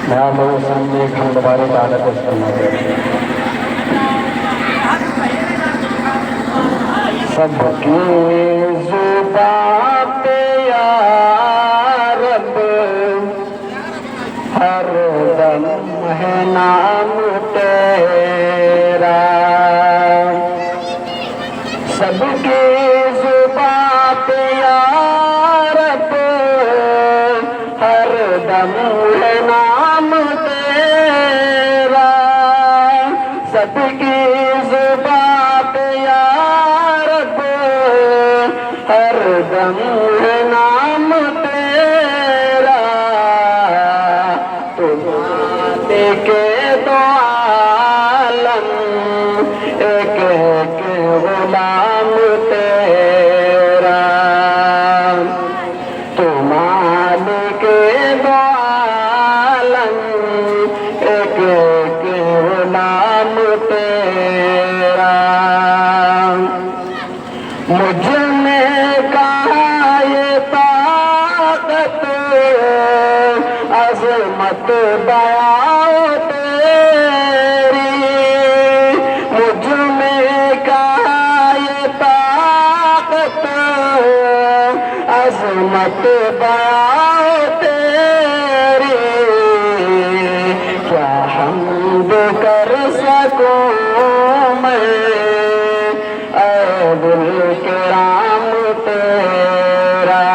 میں آپ لوگوں کے سامنے ایک حمد بارک عادت پیش کرنا چاہتا ہوں۔ سب کی زبان پہ یا رب ہر دم ہے نام تیرا، سب کی زبان پہ یا رب ہر دم ہے نام تیرا، سب کی زبان پہ یا رب ہر دم ہے نام تیرا، تمہارے کے دو عالم ایک ایک غلام تیرا، تمہارے کے دو عالم ایک ایک غلام تیرا، مجھ میں کہاں یہ طاقت عظمت بیاں تیری، مجھ میں کہاں یہ طاقت عظمت بیاں تیری، کیا حمد کر سکوں میں اے دلکرام تیرا،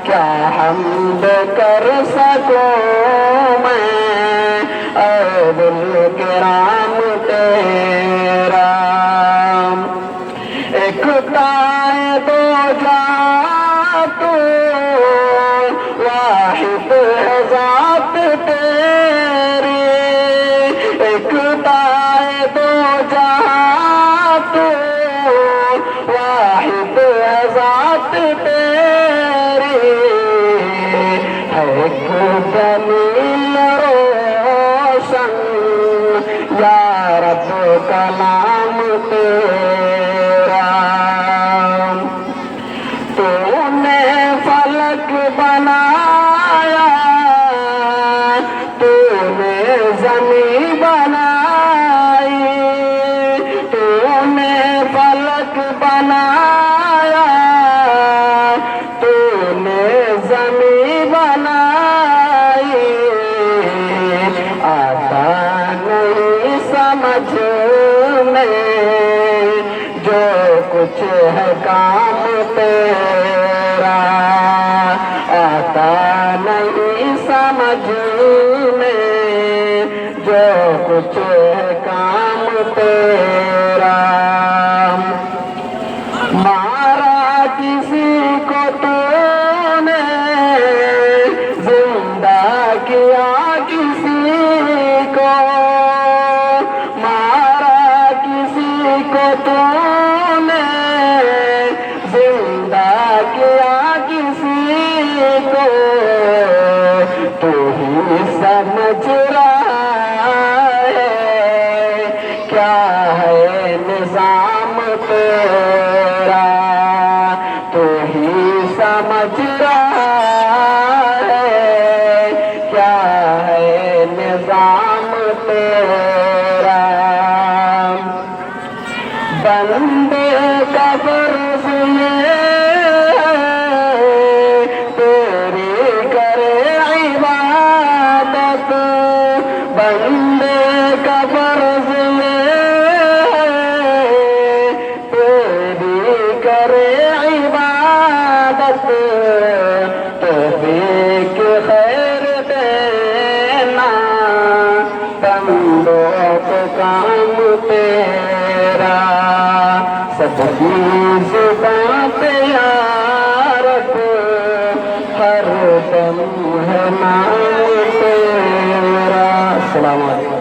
کیا حمد کر سکوں میں اے دلکرام تیرا، ایک تائیں دو جہاں تو واحد ہے ذات تیری، ایک تائیں دو جہاں تو واحد ہے ذات تیری، ہے ایک دلیل روشن یا رب کلام تیرا، تو نے فلک بنایا، تو نے زمین بنائی، تو نے فلک بنایا، تو نے زمین بنائی، آتا نہیں سمجھ میں جو کچھ ہے کام تیرا، آتا نہیں سمجھ میں جو کچھ ہے کام تیرا، مارا کسی کو تو نے زندہ کیا کسی کو، مارا کسی کو تو نے زندہ کیا کسی کو، تو ہی سمجھ رہا ہے کیا ہے نظام تیرا، تو ہی سمجھ رہا ہے کیا ہے نظام تیرا، بندے کا فرض یہ ہے تیری کرے عبادت، بندے کا فرض یہ ہے تیری کرے عبادت، توفیق خیر دینا بندوں کو کام تیرا، سب کی زبان پہ یا رب ہر دم ہے نام تیرا۔ السلام علیکم۔